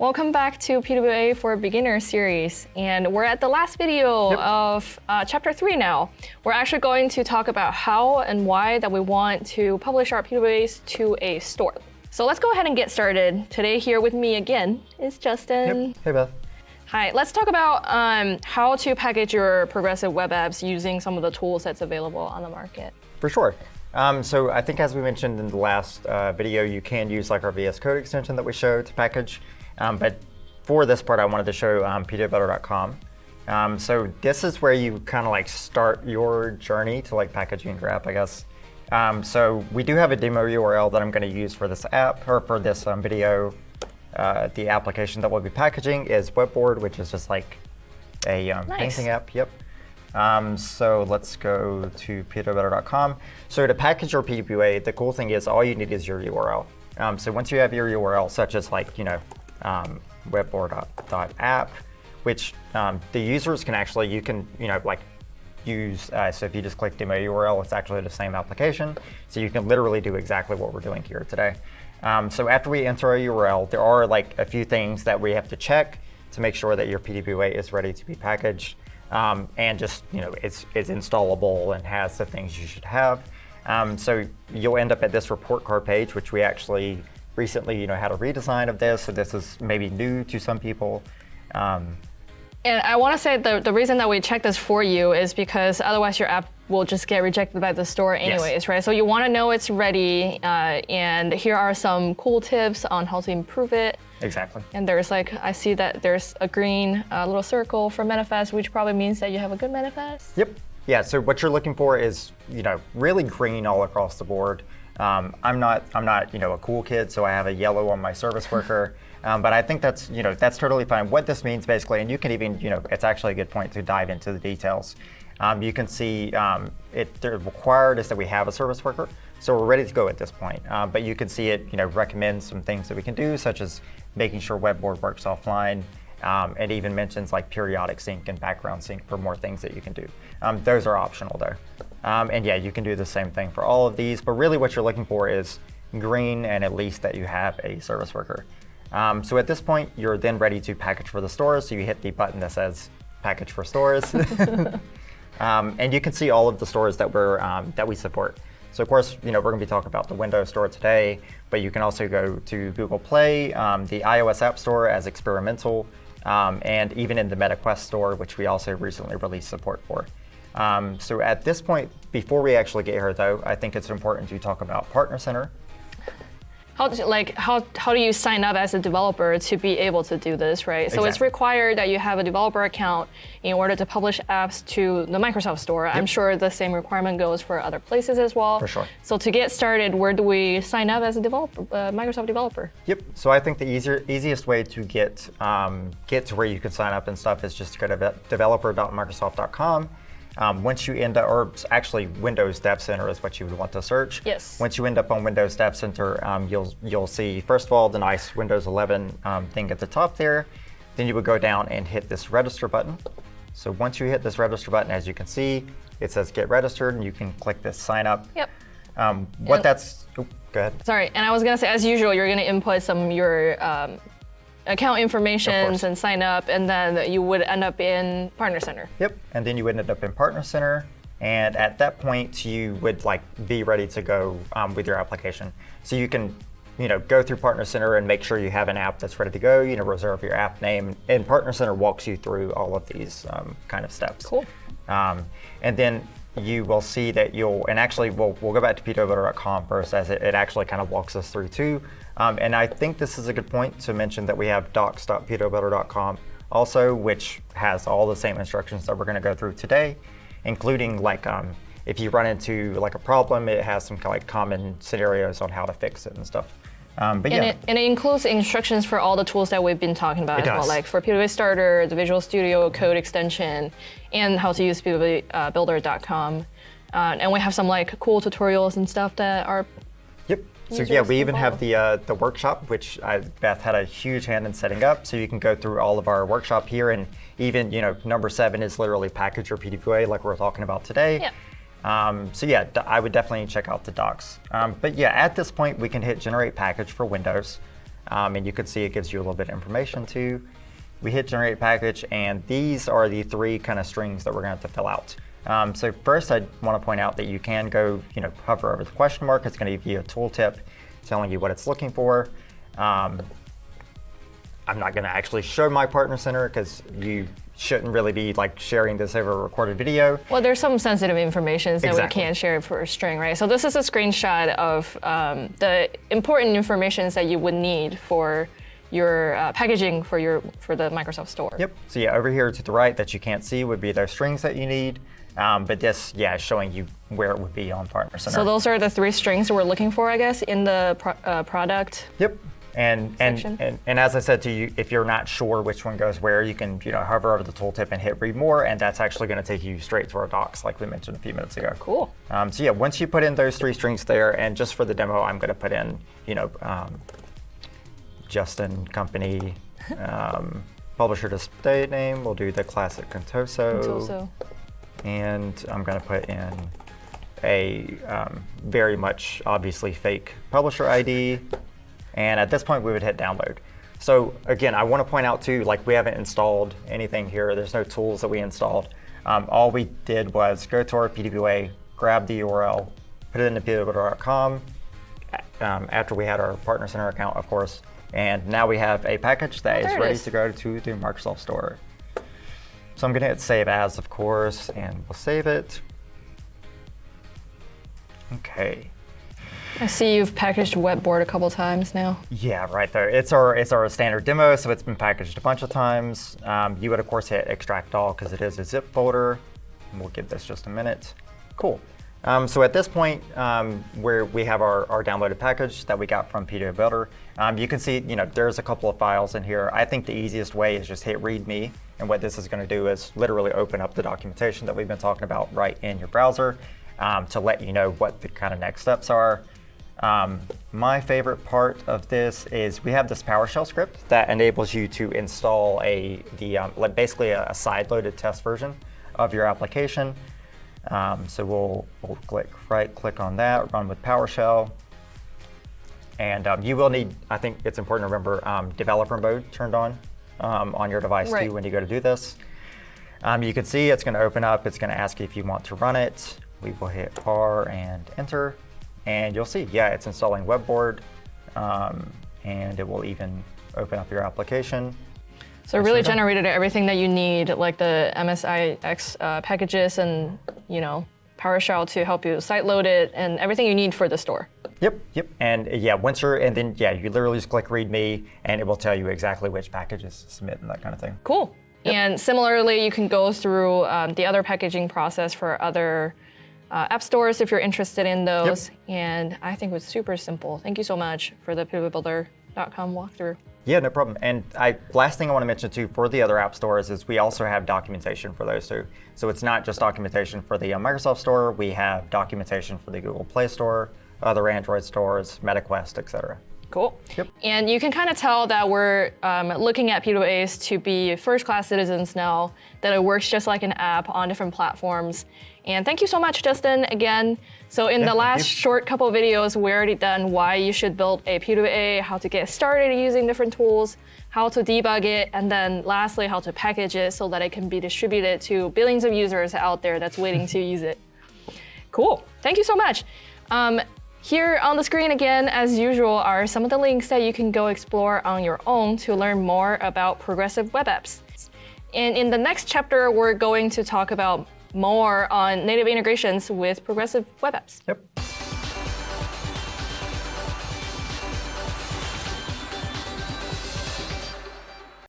Welcome back to PWA for Beginner series, and we're at the last video of chapter 3 now. We're actually going to talk about how and why that we want to publish our PWAs to a store. So let's go ahead and get started. Today here with me again is Justin. Yep. Hey Beth. Hi, let's talk about how to package your progressive web apps using some of the tools that's available on the market. For sure. So I think as we mentioned in the last video, you can use like our VS Code extension that we showed to package. But for this part, I wanted to show PWA.com. So this is where you kind of like start your journey to like packaging your app, I guess. So we do have a demo URL that I'm going to use for this app or for this video. The application that we'll be packaging is Webboard, which is just like a painting app. Yep. So let's go to PWA.com. So to package your PWA, the cool thing is all you need is your URL. So once you have your URL, such as like, webboard.app, which the users can actually, you can, like use, so if you just click demo URL, it's actually the same application. So you can literally do exactly what we're doing here today. So after we enter our URL, there are like a few things that we have to check to make sure that your PWA is ready to be packaged. And just, it's installable and has the things you should have. So you'll end up at this report card page, which we actually recently, had a redesign of this. So this is maybe new to some people. And I want to say the reason that we check this for you is because otherwise your app will just get rejected by the store anyways, right? So you want to know it's ready, and here are some cool tips on how to improve it. Exactly. And there's like, I see that there's a green little circle for manifest, which probably means that you have a good manifest. Yep. Yeah, so what you're looking for is, really green all across the board. I'm not, a cool kid, so I have a yellow on my service worker. But I think that's, that's totally fine. What this means basically, and you can even, it's actually a good point to dive into the details. You can see the required is that we have a service worker. So we're ready to go at this point. But you can see it, recommends some things that we can do, such as making sure Webboard works offline. It even mentions like periodic sync and background sync for more things that you can do. Those are optional though. And yeah, you can do the same thing for all of these, but really what you're looking for is green and at least that you have a service worker. So at this point, you're then ready to package for the stores. So you hit the button that says package for stores. And you can see all of the stores that that we support. So of course, we're going to be talking about the Windows Store today, but you can also go to Google Play, the iOS App Store as experimental, and even in the MetaQuest Store, which we also recently released support for. So at this point, before we actually get here though, I think it's important to talk about Partner Center. How do you sign up as a developer to be able to do this, right? Exactly. So it's required that you have a developer account in order to publish apps to the Microsoft Store. Yep. I'm sure the same requirement goes for other places as well. For sure. So to get started, where do we sign up as a developer, Microsoft developer? Yep. So I think the easiest way to get to where you can sign up and stuff is just to go to developer.microsoft.com. Once you end up, or actually Windows Dev Center is what you would want to search. Yes. Once you end up on Windows Dev Center, you'll see, first of all, the nice Windows 11 thing at the top there. Then you would go down and hit this register button. So once you hit this register button, as you can see, it says get registered, and you can click this sign up. Yep. Go ahead. Sorry, and I was gonna say, as usual, you're gonna input some your account information and sign up, and then you would end up in Partner Center. Yep, and then you would end up in Partner Center, and at that point you would be ready to go with your application. So you can, go through Partner Center and make sure you have an app that's ready to go. Reserve your app name, and Partner Center walks you through all of these kind of steps. Cool. And then you will see that and actually we'll go back to PWA.com first, as it actually kind of walks us through too. And I think this is a good point to mention that we have docs.pwA.com also, which has all the same instructions that we're going to go through today, including if you run into a problem, it has some common scenarios on how to fix it and stuff. And it includes instructions for all the tools that we've been talking about as well, like for PWA Starter, the Visual Studio Code extension, and how to use PWAbuilder.com. And we have some cool tutorials and stuff that are. Yep. So yeah, we even have the workshop, which Beth had a huge hand in setting up. So you can go through all of our workshop here, and even number 7 is literally package your PWA like we're talking about today. Yeah. So yeah, I would definitely check out the docs. But yeah, at this point we can hit generate package for Windows. And you can see it gives you a little bit of information too. We hit generate package, and these are the 3 kind of strings that we're going to have to fill out. So first, I want to point out that you can go, hover over the question mark. It's going to give you a tooltip telling you what it's looking for. I'm not going to actually show my partner center because you shouldn't really be like sharing this over a recorded video. Well, there's some sensitive information that we Exactly. can't share for a string, right? So this is a screenshot of the important information that you would need for your packaging for the Microsoft Store. Yep. So yeah, over here to the right that you can't see would be those strings that you need. But this, is showing you where it would be on Partner Center. So those are the 3 strings that we're looking for, I guess, in the product. Yep. And as I said to you, if you're not sure which one goes where, you can hover over the tooltip and hit read more, and that's actually going to take you straight to our docs, like we mentioned a few minutes ago. Cool. So yeah, once you put in those 3 strings there, and just for the demo, I'm going to put in Justin Company, publisher display name. We'll do the classic Contoso. And I'm going to put in a very much obviously fake publisher ID. And at this point, we would hit download. So again, I want to point out too, like we haven't installed anything here. There's no tools that we installed. All we did was go to our PWA, grab the URL, put it into pwwa.com after we had our Partner Center account, of course. And now we have a package that is ready to go to the Microsoft Store. So I'm going to hit save as, of course, and we'll save it. Okay. I see you've packaged Webboard a couple times now. Yeah, right there. It's our standard demo, so it's been packaged a bunch of times. You would, of course, hit extract all because it is a zip folder. And we'll give this just a minute. Cool. So at this point, where we have our downloaded package that we got from PWA Builder, you can see, there's a couple of files in here. I think the easiest way is just hit README, and what this is going to do is literally open up the documentation that we've been talking about right in your browser to let you know what the kind of next steps are. My favorite part of this is we have this PowerShell script that enables you to install basically a side-loaded test version of your application. So we'll click on that, run with PowerShell. And you will need, I think it's important to remember, developer mode turned on your device too when you go to do this. You can see it's going to open up. It's going to ask you if you want to run it. We will hit R and enter. And you'll see, it's installing Webboard. And it will even open up your application. So it really generated everything that you need, like the MSIX packages and PowerShell to help you site load it and everything you need for the store. Yep. And you literally just click README and it will tell you exactly which packages to submit and that kind of thing. Cool. Yep. And similarly, you can go through the other packaging process for other app stores if you're interested in those. Yep. And I think it was super simple. Thank you so much for the PWAbuilder.com walkthrough. Yeah, no problem. And last thing I want to mention too for the other app stores is we also have documentation for those too. So it's not just documentation for the Microsoft Store. We have documentation for the Google Play Store, other Android stores, MetaQuest, etc. Cool. Yep. And you can kind of tell that we're looking at PWAs to be first-class citizens now, that it works just like an app on different platforms. And thank you so much, Justin, again. So in the last short couple of videos, we already done why you should build a PWA, how to get started using different tools, how to debug it, and then lastly, how to package it so that it can be distributed to billions of users out there that's waiting to use it. Cool. Thank you so much. Here on the screen again, as usual, are some of the links that you can go explore on your own to learn more about progressive web apps. And in the next chapter, we're going to talk about more on native integrations with progressive web apps. Yep.